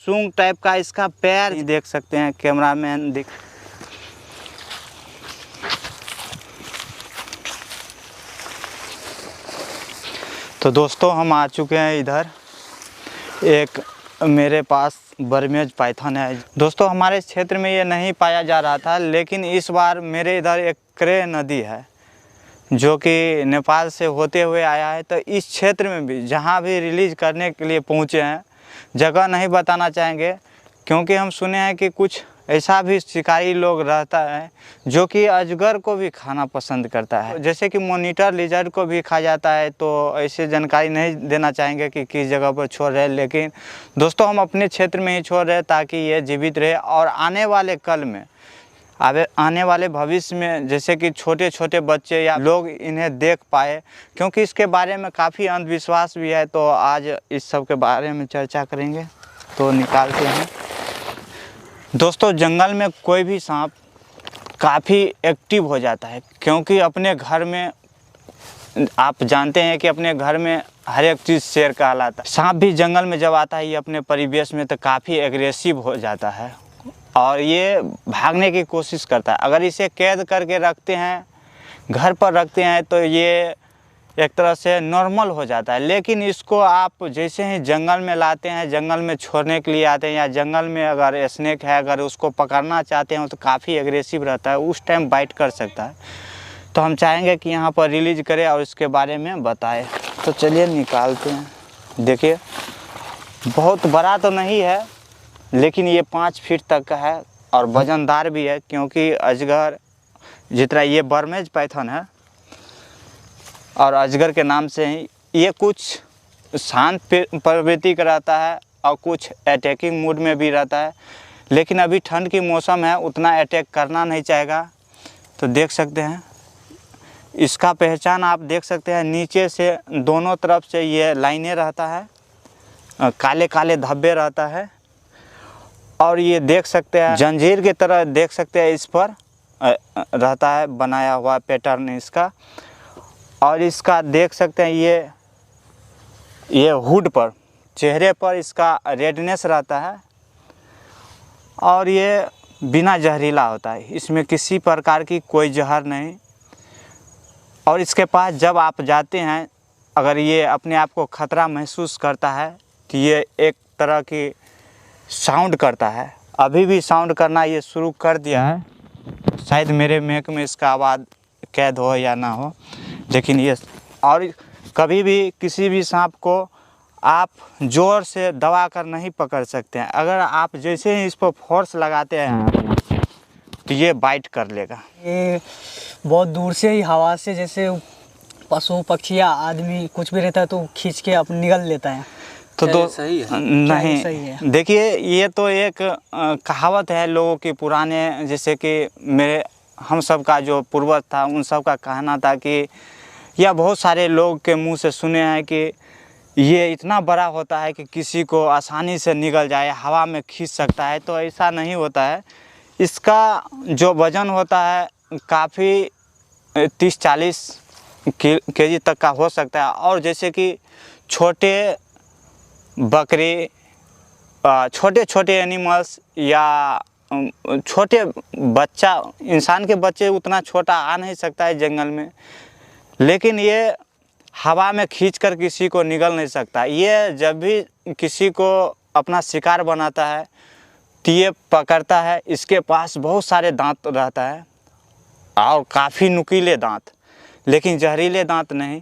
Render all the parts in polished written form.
सूंड टाइप का इसका पैर देख सकते हैं, कैमरामैन दिख। तो दोस्तों हम आ चुके हैं इधर। एक मेरे पास बर्मेज पाइथन है। दोस्तों हमारे क्षेत्र में ये नहीं पाया जा रहा था, लेकिन इस बार मेरे इधर एक क्रे नदी है जो कि नेपाल से होते हुए आया है। तो इस क्षेत्र में भी जहाँ भी रिलीज़ करने के लिए पहुँचे हैं, जगह नहीं बताना चाहेंगे क्योंकि हम सुने हैं कि कुछ ऐसा भी शिकारी लोग रहता है जो कि अजगर को भी खाना पसंद करता है, जैसे कि मॉनिटर लिजर्ड को भी खा जाता है। तो ऐसे जानकारी नहीं देना चाहेंगे कि किस जगह पर छोड़ रहे हैं, लेकिन दोस्तों हम अपने क्षेत्र में ही छोड़ रहे हैं ताकि ये जीवित रहे और आने वाले कल में, आने वाले भविष्य में जैसे कि छोटे छोटे बच्चे या लोग इन्हें देख पाए, क्योंकि इसके बारे में काफ़ी अंधविश्वास भी है। तो आज इस सब के बारे में चर्चा करेंगे। तो निकालते हैं। दोस्तों जंगल में कोई भी सांप काफ़ी एक्टिव हो जाता है, क्योंकि अपने घर में आप जानते हैं कि अपने घर में हर एक चीज़ शेर कहलाता है। सांप भी जंगल में जब आता है ये अपने परिवेश में तो काफ़ी एग्रेसिव हो जाता है और ये भागने की कोशिश करता है। अगर इसे कैद करके रखते हैं, घर पर रखते हैं, तो ये एक तरह से नॉर्मल हो जाता है। लेकिन इसको आप जैसे ही जंगल में लाते हैं, जंगल में छोड़ने के लिए आते हैं, या जंगल में अगर स्नेक है अगर उसको पकड़ना चाहते हैं तो काफ़ी एग्रेसिव रहता है, उस टाइम बाइट कर सकता है। तो हम चाहेंगे कि यहाँ पर रिलीज़ करें और इसके बारे में बताएं। तो चलिए निकालते हैं। देखिए बहुत बड़ा तो नहीं है, लेकिन ये 5 फीट तक का है और वजनदार भी है, क्योंकि अजगर जितना ये बर्मेज पाइथन है और अजगर के नाम से ही ये कुछ शांत प्रवृत्ति का रहता है और कुछ अटैकिंग मूड में भी रहता है। लेकिन अभी ठंड की मौसम है, उतना अटैक करना नहीं चाहेगा। तो देख सकते हैं इसका पहचान आप देख सकते हैं, नीचे से दोनों तरफ से ये लाइनें रहता है, काले काले धब्बे रहता है और ये देख सकते हैं जंजीर की तरह देख सकते हैं इस पर रहता है बनाया हुआ पैटर्न इसका। और इसका देख सकते हैं ये हुड पर, चेहरे पर इसका रेडनेस रहता है और ये बिना जहरीला होता है, इसमें किसी प्रकार की कोई जहर नहीं। और इसके पास जब आप जाते हैं, अगर ये अपने आप को खतरा महसूस करता है तो ये एक तरह की साउंड करता है। अभी भी साउंड करना ये शुरू कर दिया है, शायद मेरे मैक में इसका आवाज़ कैद हो या ना हो, लेकिन ये। और कभी भी किसी भी सांप को आप ज़ोर से दबा कर नहीं पकड़ सकते हैं। अगर आप जैसे ही इस पर फोर्स लगाते हैं तो ये बाइट कर लेगा। ये बहुत दूर से ही हवा से जैसे पशु पक्षी या आदमी कुछ भी रहता है तो खींच के अपने निगल लेता है। तो सही है? नहीं, सही है। देखिए ये तो एक कहावत है लोगों की पुराने, जैसे कि मेरे हम सब का जो पूर्वज था उन सब का कहना था कि, या बहुत सारे लोग के मुंह से सुने हैं कि ये इतना बड़ा होता है कि किसी को आसानी से निगल जाए, हवा में खींच सकता है। तो ऐसा नहीं होता है। इसका जो वज़न होता है काफ़ी 30-40 केजी तक का हो सकता है। और जैसे कि छोटे बकरी, छोटे छोटे एनिमल्स या छोटे बच्चा, इंसान के बच्चे उतना छोटा आ नहीं सकता है जंगल में, लेकिन ये हवा में खींचकर किसी को निगल नहीं सकता। ये जब भी किसी को अपना शिकार बनाता है तो ये पकड़ता है। इसके पास बहुत सारे दांत रहता है और काफ़ी नुकीले दांत, लेकिन जहरीले दांत नहीं।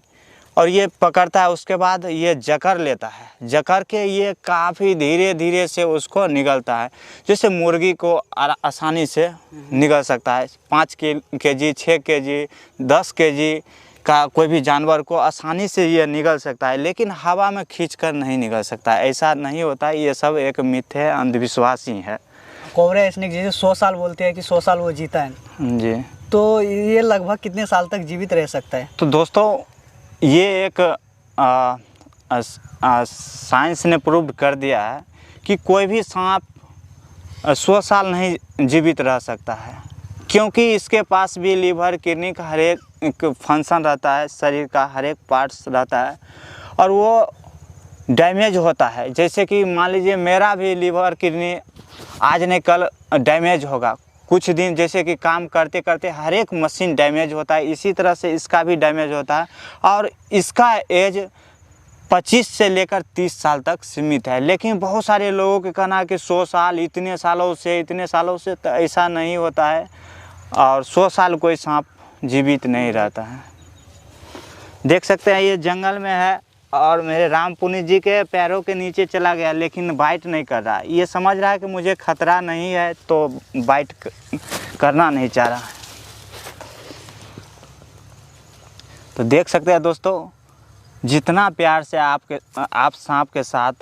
और ये पकड़ता है, उसके बाद ये जकड़ लेता है, जकड़ के ये काफ़ी धीरे धीरे से उसको निगलता है। जैसे मुर्गी को आसानी से निगल सकता है, 5 केजी, 6 केजी, 10 केजी का कोई भी जानवर को आसानी से ये निगल सकता है, लेकिन हवा में खींचकर नहीं निगल सकता। ऐसा नहीं होता, ये सब एक मिथ है, अंधविश्वास ही है। कोबरा स्नेक जैसे 100 साल बोलते हैं कि 100 साल वो जीता है जी, तो ये लगभग कितने साल तक जीवित रह सकता है? तो दोस्तों ये एक साइंस ने प्रूव कर दिया है कि कोई भी सांप 100 साल नहीं जीवित रह सकता है, क्योंकि इसके पास भी लीवर, किडनी का हर एक फंक्शन रहता है, शरीर का हर एक पार्ट्स रहता है। और वो डैमेज होता है। जैसे कि मान लीजिए मेरा भी लीवर किडनी आज नहीं कल डैमेज होगा, कुछ दिन जैसे कि काम करते करते हर एक मशीन डैमेज होता है, इसी तरह से इसका भी डैमेज होता है। और इसका एज 25 से लेकर 30 साल तक सीमित है। लेकिन बहुत सारे लोगों के कहना है कि 100 साल, इतने सालों से, तो ऐसा नहीं होता है। और 100 साल कोई सांप जीवित नहीं रहता है। देख सकते हैं ये जंगल में है और मेरे राम पुनीत जी के पैरों के नीचे चला गया, लेकिन बाइट नहीं कर रहा। ये समझ रहा है कि मुझे खतरा नहीं है, तो बाइट करना नहीं चाह रहा है। तो देख सकते हैं दोस्तों, जितना प्यार से आप सांप के साथ,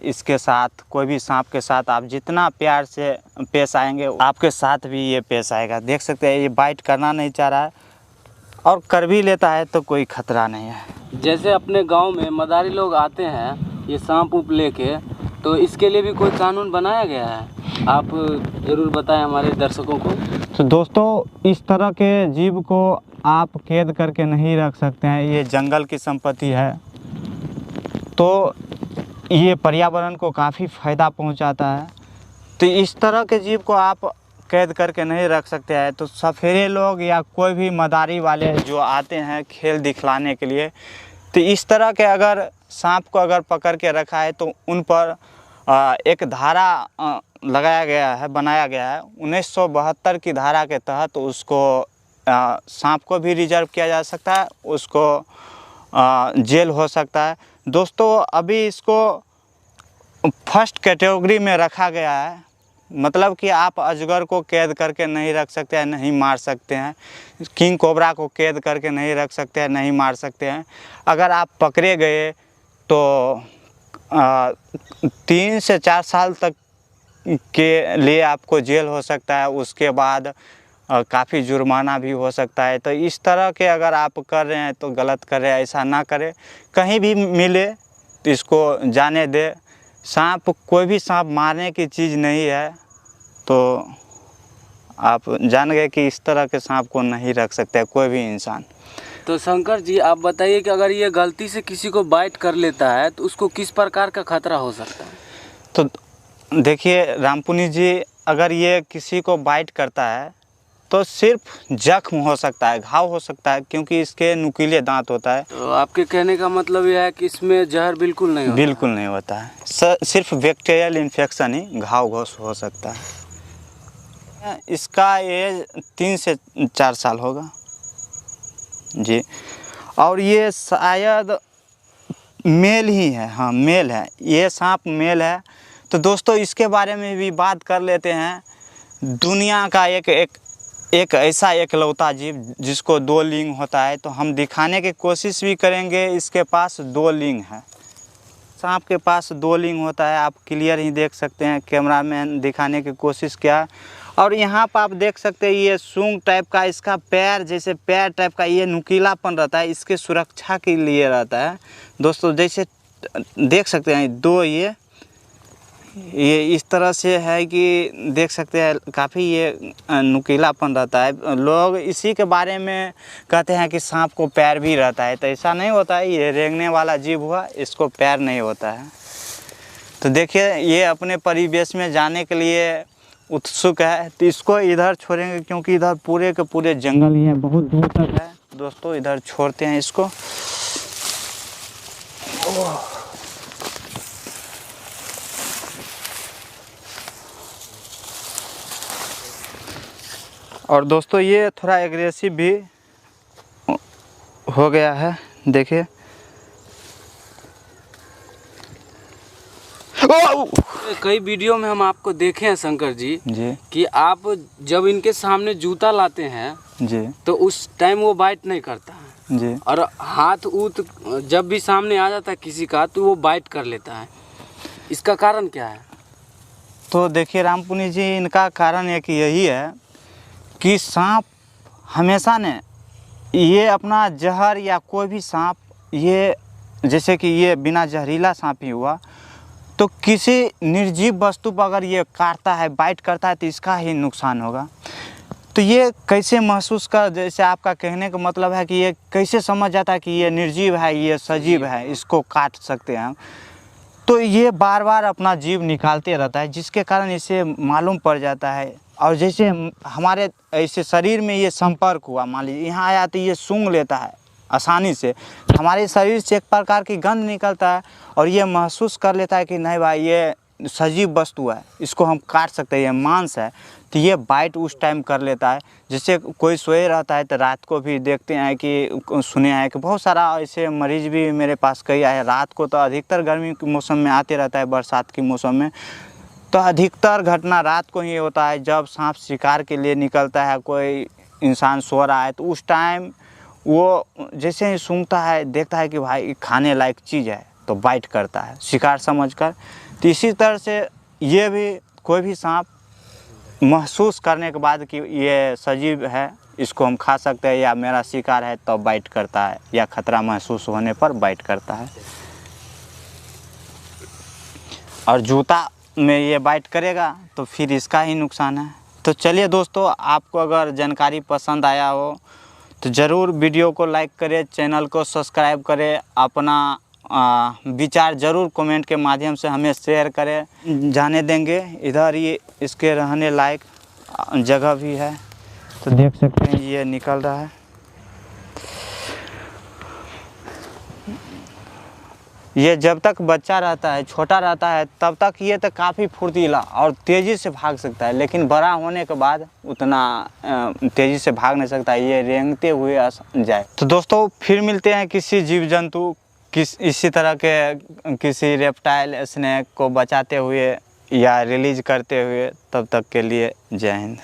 इसके साथ, कोई भी सांप के साथ आप जितना प्यार से पेश आएंगे, आपके साथ भी ये पेश आएगा। देख सकते हैं ये बाइट करना नहीं चाह रहा है, और कर भी लेता है तो कोई खतरा नहीं है। जैसे अपने गांव में मदारी लोग आते हैं ये सांप उप लेके, तो इसके लिए भी कोई कानून बनाया गया है? आप ज़रूर बताएं हमारे दर्शकों को। तो दोस्तों, इस तरह के जीव को आप कैद करके नहीं रख सकते हैं। ये जंगल की संपत्ति है, तो ये पर्यावरण को काफ़ी फ़ायदा पहुंचाता है। तो इस तरह के जीव को आप कैद करके नहीं रख सकते हैं। तो सफेरे लोग या कोई भी मदारी वाले जो आते हैं खेल दिखलाने के लिए, तो इस तरह के अगर सांप को अगर पकड़ के रखा है तो उन पर एक धारा लगाया गया है, बनाया गया है 1972 की धारा के तहत। उसको सांप को भी रिजर्व किया जा सकता है, उसको जेल हो सकता है। दोस्तों, अभी इसको फर्स्ट कैटेगरी में रखा गया है, मतलब कि आप अजगर को कैद करके नहीं रख सकते हैं, नहीं मार सकते हैं। किंग कोबरा को कैद करके नहीं रख सकते हैं, नहीं मार सकते हैं। अगर आप पकड़े गए तो 3 से 4 साल तक के लिए आपको जेल हो सकता है। उसके बाद काफ़ी जुर्माना भी हो सकता है। तो इस तरह के अगर आप कर रहे हैं तो गलत कर रहे हैं, ऐसा ना करें। कहीं भी मिले तो इसको जाने दे। सांप, कोई भी सांप मारने की चीज़ नहीं है, तो आप जान गए कि इस तरह के सांप को नहीं रख सकते कोई भी इंसान। तो शंकर जी, आप बताइए कि अगर ये गलती से किसी को बाइट कर लेता है तो उसको किस प्रकार का खतरा हो सकता है? तो देखिए रामपुनीत जी, अगर ये किसी को बाइट करता है तो सिर्फ जख्म हो सकता है, घाव हो सकता है, क्योंकि इसके नुकीले दांत होता है। तो आपके कहने का मतलब यह है कि इसमें जहर बिल्कुल नहीं होता? बिल्कुल नहीं होता है, सिर्फ बैक्टीरियल इन्फेक्शन ही घाव घोष हो सकता है। इसका एज 3 से 4 साल होगा जी, और ये शायद मेल ही है। हाँ, मेल है, ये सांप मेल है। तो दोस्तों, इसके बारे में भी बात कर लेते हैं। दुनिया का एक ऐसा एकलौता जीव जिसको 2 लिंग होता है, तो हम दिखाने की कोशिश भी करेंगे। इसके पास 2 लिंग है। सांप के पास 2 लिंग होता है, आप क्लियर ही देख सकते हैं। कैमरामैन दिखाने की कोशिश किया, और यहाँ पर आप देख सकते हैं ये सूंड टाइप का, इसका पैर जैसे पैर टाइप का ये नुकीलापन रहता है, इसके सुरक्षा के लिए रहता है। दोस्तों, जैसे देख सकते हैं 2 ये इस तरह से है कि देख सकते हैं काफ़ी ये नुकीलापन रहता है। लोग इसी के बारे में कहते हैं कि सांप को पैर भी रहता है, तो ऐसा नहीं होता है। ये रेंगने वाला जीव हुआ, इसको पैर नहीं होता है। तो देखिए, ये अपने परिवेश में जाने के लिए उत्सुक है, तो इसको इधर छोड़ेंगे, क्योंकि इधर पूरे के पूरे जंगल ही है, बहुत दूर तक है। दोस्तों, इधर छोड़ते हैं इसको। और दोस्तों, ये थोड़ा एग्रेसिव भी हो गया है, देखिए। कई वीडियो में हम आपको देखे हैं शंकर जी कि आप जब इनके सामने जूता लाते हैं जी, तो उस टाइम वो बाइट नहीं करता है जी, और हाथ ऊत जब भी सामने आ जाता है किसी का तो वो बाइट कर लेता है। इसका कारण क्या है? तो देखिए रामपुनीत जी, इनका कारण एक यही है कि सांप हमेशा ने ये अपना जहर, या कोई भी सांप, ये जैसे कि ये बिना जहरीला सांप ही हुआ, तो किसी निर्जीव वस्तु पर अगर ये काटता है, बाइट करता है, तो इसका ही नुकसान होगा। तो ये कैसे महसूस कर, जैसे आपका कहने का मतलब है कि ये कैसे समझ जाता है कि ये निर्जीव है, ये सजीव है, इसको काट सकते हैं। तो ये बार बार अपना जीव निकालते रहता है, जिसके कारण इसे मालूम पड़ जाता है। और जैसे हमारे ऐसे शरीर में ये संपर्क हुआ, मान लीजिए यहाँ आया तो ये सूंघ लेता है आसानी से, हमारे शरीर से एक प्रकार की गंध निकलता है और ये महसूस कर लेता है कि नहीं भाई ये सजीव वस्तु है, इसको हम काट सकते हैं, ये मांस है। तो ये बाइट उस टाइम कर लेता है। जैसे कोई सोए रहता है तो रात को भी देखते हैं कि सुने हैं कि बहुत सारा ऐसे मरीज भी मेरे पास कई आए, रात को तो अधिकतर गर्मी के मौसम में आते रहता है, बरसात के मौसम में तो अधिकतर घटना रात को ही होता है। जब सांप शिकार के लिए निकलता है, कोई इंसान सो रहा है तो उस टाइम वो जैसे ही सूंघता है, देखता है कि भाई खाने लायक चीज़ है तो बाइट करता है शिकार समझकर। तो इसी तरह से ये भी कोई भी सांप महसूस करने के बाद कि ये सजीव है, इसको हम खा सकते हैं या मेरा शिकार है, तो बाइट करता है या खतरा महसूस होने पर बाइट करता है। और जूता में ये बाइट करेगा तो फिर इसका ही नुकसान है। तो चलिए दोस्तों, आपको अगर जानकारी पसंद आया हो तो ज़रूर वीडियो को लाइक करें, चैनल को सब्सक्राइब करें, अपना विचार ज़रूर कमेंट के माध्यम से हमें शेयर करें। जाने देंगे इधर ये इसके रहने लायक जगह भी है, तो देख सकते हैं ये निकल रहा है। ये जब तक बच्चा रहता है, छोटा रहता है, तब तक ये तो काफ़ी फुर्तीला और तेज़ी से भाग सकता है, लेकिन बड़ा होने के बाद उतना तेज़ी से भाग नहीं सकता, ये रेंगते हुए जाए। तो दोस्तों फिर मिलते हैं किसी जीव जंतु इसी तरह के किसी रेप्टाइल स्नेक को बचाते हुए या रिलीज करते हुए। तब तक के लिए जय हिंद।